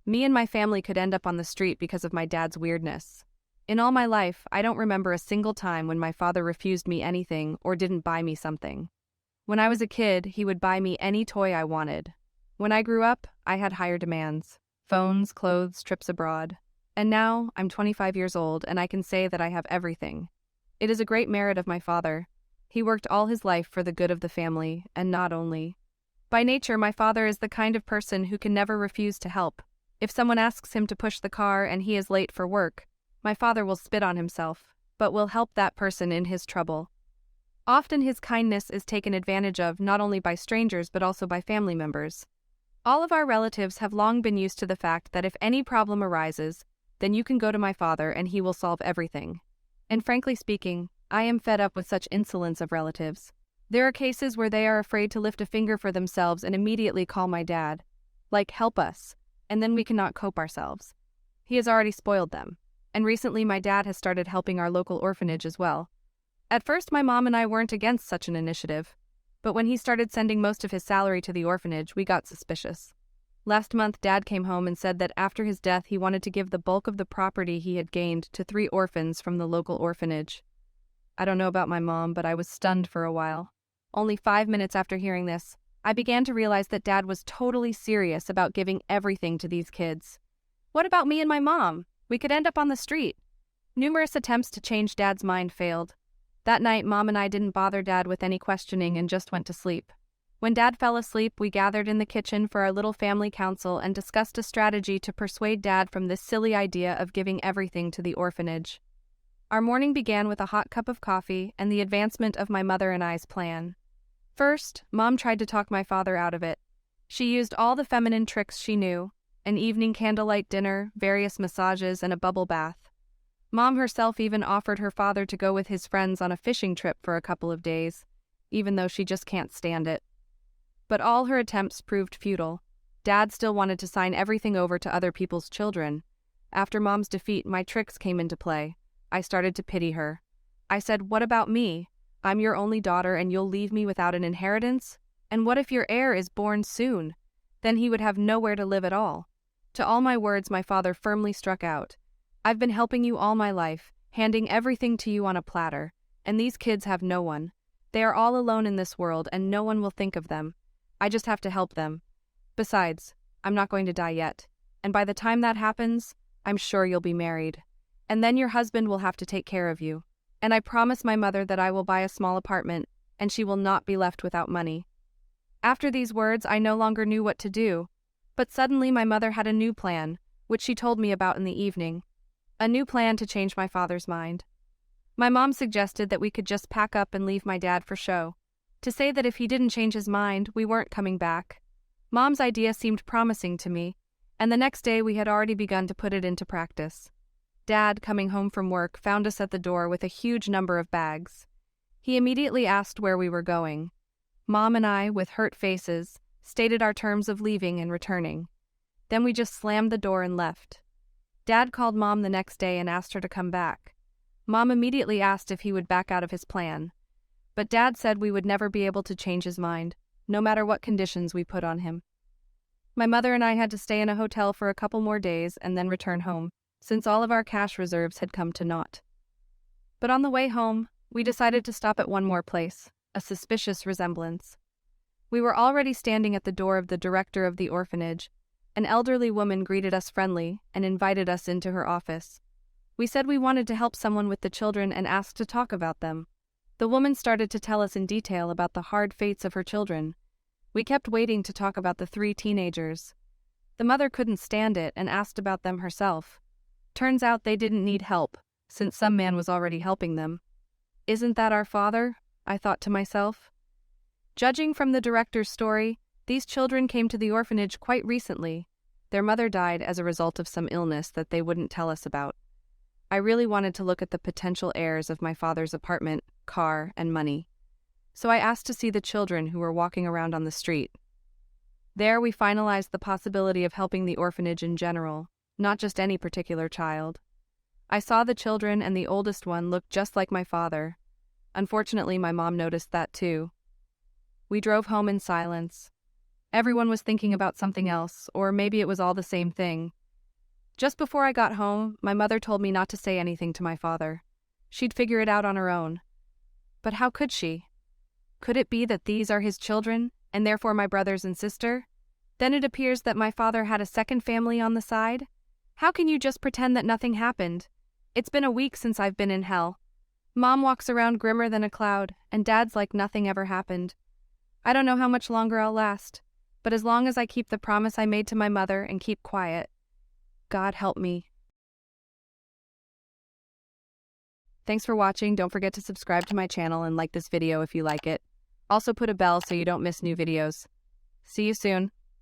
Me and my family could end up on the street because of my dad's weirdness. In all my life, I don't remember a single time when my father refused me anything or didn't buy me something. When I was a kid, he would buy me any toy I wanted. When I grew up, I had higher demands: phones, clothes, trips abroad. And now, I'm 25 years old and I can say that I have everything. It is a great merit of my father. He worked all his life for the good of the family, and not only. By nature, my father is the kind of person who can never refuse to help. If someone asks him to push the car and he is late for work, my father will spit on himself, but will help that person in his trouble. Often his kindness is taken advantage of not only by strangers but also by family members. All of our relatives have long been used to the fact that if any problem arises, then you can go to my father and he will solve everything. And frankly speaking, I am fed up with such insolence of relatives. There are cases where they are afraid to lift a finger for themselves and immediately call my dad. Like, help us, and then we cannot cope ourselves. He has already spoiled them. And recently my dad has started helping our local orphanage as well. At first my mom and I weren't against such an initiative, but when he started sending most of his salary to the orphanage, we got suspicious. Last month Dad came home and said that after his death he wanted to give the bulk of the property he had gained to 3 orphans from the local orphanage. I don't know about my mom, but I was stunned for a while. Only 5 minutes after hearing this, I began to realize that Dad was totally serious about giving everything to these kids. What about me and my mom? We could end up on the street. Numerous attempts to change Dad's mind failed. That night, Mom and I didn't bother Dad with any questioning and just went to sleep. When Dad fell asleep, we gathered in the kitchen for our little family council and discussed a strategy to persuade Dad from this silly idea of giving everything to the orphanage. Our morning began with a hot cup of coffee and the advancement of my mother and I's plan. First, Mom tried to talk my father out of it. She used all the feminine tricks she knew: an evening candlelight dinner, various massages, and a bubble bath. Mom herself even offered her father to go with his friends on a fishing trip for a couple of days, even though she just can't stand it. But all her attempts proved futile. Dad still wanted to sign everything over to other people's children. After Mom's defeat, my tricks came into play. I started to pity her. I said, "What about me? I'm your only daughter and you'll leave me without an inheritance? And what if your heir is born soon? Then he would have nowhere to live at all." To all my words, my father firmly struck out. "I've been helping you all my life, handing everything to you on a platter, and these kids have no one. They are all alone in this world and no one will think of them. I just have to help them. Besides, I'm not going to die yet, and by the time that happens, I'm sure you'll be married. And then your husband will have to take care of you. And I promise my mother that I will buy a small apartment, and she will not be left without money." After these words, I no longer knew what to do. But suddenly my mother had a new plan, which she told me about in the evening. A new plan to change my father's mind. My mom suggested that we could just pack up and leave my dad for show, to say that if he didn't change his mind, we weren't coming back. Mom's idea seemed promising to me, and the next day we had already begun to put it into practice. Dad, coming home from work, found us at the door with a huge number of bags. He immediately asked where we were going. Mom and I, with hurt faces, stated our terms of leaving and returning. Then we just slammed the door and left. Dad called Mom the next day and asked her to come back. Mom immediately asked if he would back out of his plan. But Dad said we would never be able to change his mind, no matter what conditions we put on him. My mother and I had to stay in a hotel for a couple more days and then return home, since all of our cash reserves had come to naught. But on the way home, we decided to stop at one more place, a suspicious resemblance. We were already standing at the door of the director of the orphanage. An elderly woman greeted us friendly and invited us into her office. We said we wanted to help someone with the children and asked to talk about them. The woman started to tell us in detail about the hard fates of her children. We kept waiting to talk about the 3 teenagers. The mother couldn't stand it and asked about them herself. Turns out they didn't need help, since some man was already helping them. Isn't that our father? I thought to myself. Judging from the director's story, these children came to the orphanage quite recently. Their mother died as a result of some illness that they wouldn't tell us about. I really wanted to look at the potential heirs of my father's apartment, car, and money. So I asked to see the children who were walking around on the street. There we finalized the possibility of helping the orphanage in general, not just any particular child. I saw the children and the oldest one looked just like my father. Unfortunately, my mom noticed that too. We drove home in silence. Everyone was thinking about something else, or maybe it was all the same thing. Just before I got home, my mother told me not to say anything to my father. She'd figure it out on her own. But how could she? Could it be that these are his children, and therefore my brothers and sister? Then it appears that my father had a second family on the side? How can you just pretend that nothing happened? It's been a week since I've been in hell. Mom walks around grimmer than a cloud, and Dad's like nothing ever happened. I don't know how much longer I'll last, but as long as I keep the promise I made to my mother and keep quiet, God help me. Thanks for watching. Don't forget to subscribe to my channel and like this video if you like it. Also put a bell so you don't miss new videos. See you soon.